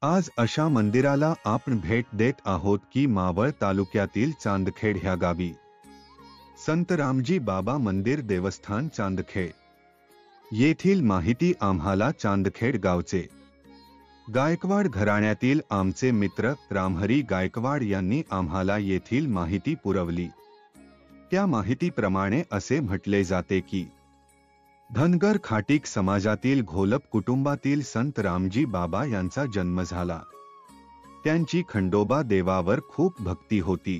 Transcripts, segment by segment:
आज अशा मंदिराला आपण भेट देत आहोत की मावळ तालुक्यातील चांदखेड ह्या गावी संत रामजी बाबा मंदिर देवस्थान चांदखेड येथील माहिती आम्हाला चांदखेड गावचे गायकवाड घराण्यातील आमचे मित्र रामहरी गायकवाड यांनी आम्हाला येथील माहिती पुरवली। त्या माहितीप्रमाणे असे म्हटले जाते की धनगर खाटीक समाजातील घोलप कुटुंबातील संत रामजी बाबा यांचा जन्म झाला। त्यांची खंडोबा देवावर खूप भक्ती होती।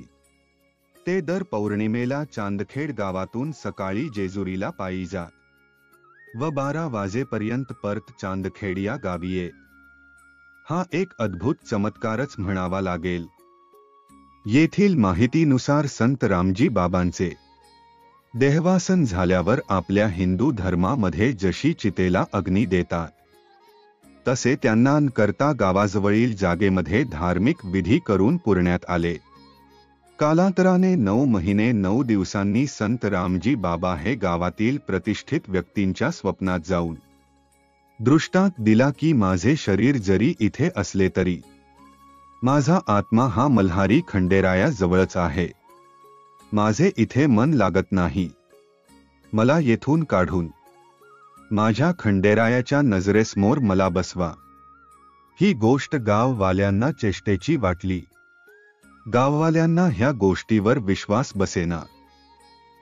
ते दर पौर्णिमेला चांदखेड गावातून सकाळी जेजुरीला पायी जात व 12 वाजेपर्यंत परत चांदखेड या गावी येत। हा एक अद्भुत चमत्कारच म्हणावा लागेल। येथील माहितीनुसार संत रामजी बाबांचे देहवासन झाल्यावर आपल्या हिंदू धर्मामध्ये जशी चितेला अग्नी देतात तसे त्यांना न करता गावाजवळील जागेमध्ये धार्मिक विधी करून पुरण्यात आले। कालांतराने 9 महिने 9 दिवसांनी संत रामजी बाबा हे गावातील प्रतिष्ठित व्यक्तींच्या स्वप्नात जाऊन दृष्टांत दिला की माझे शरीर जरी इथे असले तरी माझा आत्मा हा मल्हारी खंडेराया जवळच आहे। माझे इथे मन लागत नाही। मला येथून काढून माझ्या खंडेरायाच्या नजरेसमोर मला बसवा। ही गोष्ट गाववाल्यांना चेष्टेची वाटली। गाववाल्यांना ह्या गोष्टीवर विश्वास बसेना।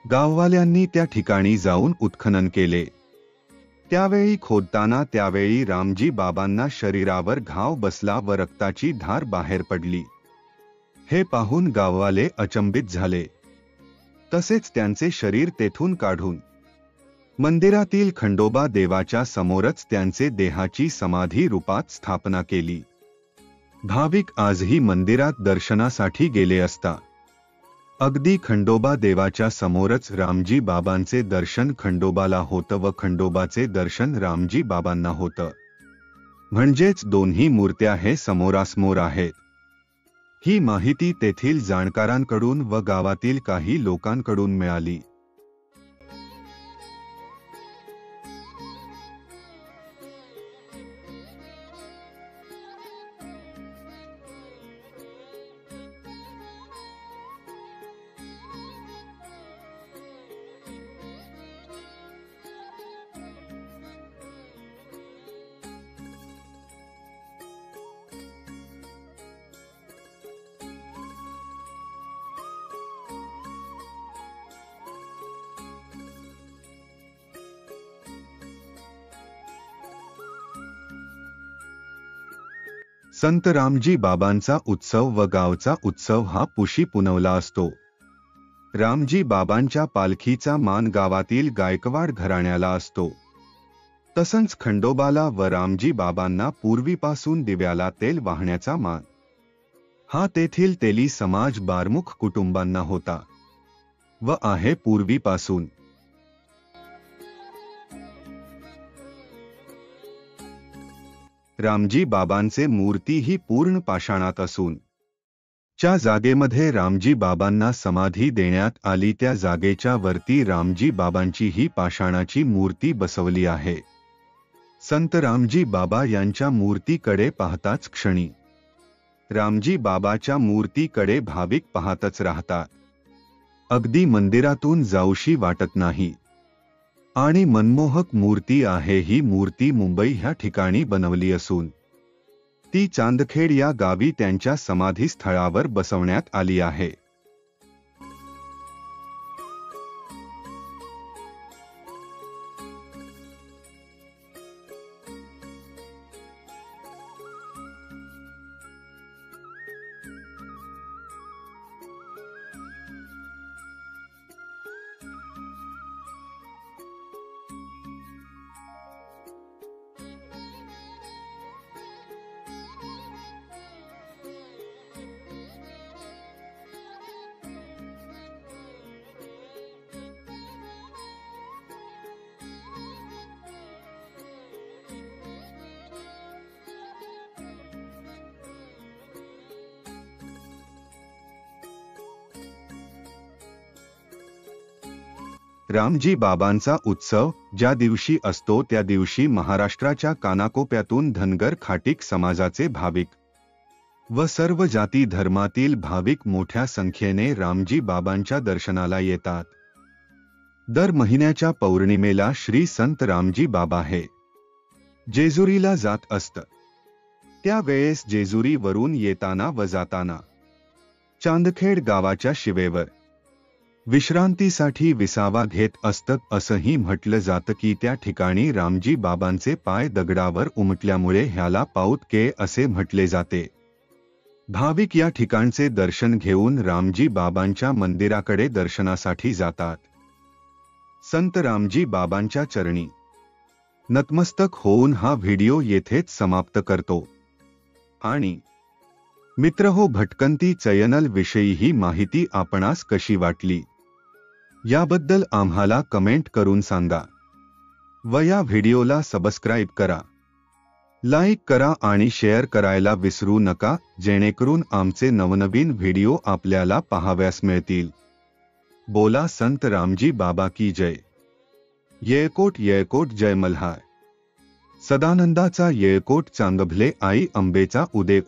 गाववाल्यांनी त्या ठिकाणी जाऊन उत्खनन केले। त्यावेळी खोदताना त्यावेळी रामजी बाबांना शरीरावर घाव बसला व रक्ताची धार बाहेर पडली। हे पाहून गाववाले अचंबित झाले। तसेच त्यांचे शरीर तेथून काढून मंदिरातील खंडोबा देवाच्या समोरच त्यांचे देहाची समाधी रूपात स्थापना केली। भाविक आजही मंदिरात दर्शनासाठी गेले असता अगदी खंडोबा देवाच्या समोरच रामजी बाबांचे दर्शन खंडोबाला होतं व खंडोबाचे दर्शन रामजी बाबांना होतं। म्हणजेच दोन्ही मूर्त्या हे समोरासमोर आहेत। ही माहिती तेथील जाणकारांकडून व गावातील काही लोकांकडून मिळाली। संत रामजी बाबांचा उत्सव व गावचा उत्सव हा पुशी पुनवला असतो। रामजी बाबांच्या पालखीचा मान गावातील गायकवाड घराण्याला असतो। तसंच खंडोबाला व रामजी बाबांना पूर्वीपासून दिव्याला तेल वाहण्याचा मान हा तेथील तेली समाज बारमुख कुटुंबांना होता व आहे पूर्वीपासून। रामजी बाबांचे मूर्ती ही पूर्ण पाषाणात असून च्या जागेमध्ये रामजी बाबांना समाधी देण्यात आली त्या जागेच्या वरती रामजी बाबांची ही पाषाणाची मूर्ती बसवली आहे। संत रामजी बाबा यांच्या मूर्तीकडे पाहताच क्षणी रामजी बाबाच्या मूर्तीकडे भाविक पाहतच राहतात। अगदी मंदिरातून जाऊशी वाटत नाही आणि मनमोहक मूर्ती आहे। ही मूर्ती मुंबई ह्या ठिकाणी बनवली असून ती चांदखेड या गावी त्यांच्या समाधी स्थळावर बसवण्यात आली आहे। रामजी बाबांचा उत्सव ज्या दिवशी असतो त्या दिवशी महाराष्ट्राच्या कानाकोपऱ्यातून धनगर खाटीक समाजाचे भाविक व सर्व जाती धर्मातील भाविक मोठ्या संख्येने रामजी बाबांच्या दर्शनाला येतात। दर महिन्याच्या पौर्णिमेला श्री संत रामजी बाबा हे जेजुरीला जात असत। त्यावेळेस जेजुरीवरून येताना व जाताना चांदखेड गावाच्या शिवेवर विश्रांतीसाठी विसावा घेत असत। असंही म्हटलं जातं की त्या ठिकाणी रामजी बाबांचे पाय दगडावर उमटल्यामुळे ह्याला पाऊतके असे म्हटले जाते। भाविक या ठिकाणचे दर्शन घेऊन रामजी बाबांच्या मंदिराकडे दर्शनासाठी जातात। संत रामजी बाबांच्या चरणी नतमस्तक होऊन हा व्हिडिओ येथेच समाप्त करतो। आणि मित्रहो, भटकंती चॅनल विषयी ही माहिती आपणास कशी वाटली याबद्दल आम्हाला कमेंट करून सांगा व या व्हिडिओला सबस्क्राईब करा, लाईक करा आणि शेअर करायला विसरू नका, जेणेकरून आमचे नवनवीन व्हिडिओ आपल्याला पाहाव्यास मिळतील। बोला संत रामजी बाबा की जय। येळकोट येळकोट जय मल्हार। सदानंदाचा येळकोट चांगभले आई अंबेचा उदय।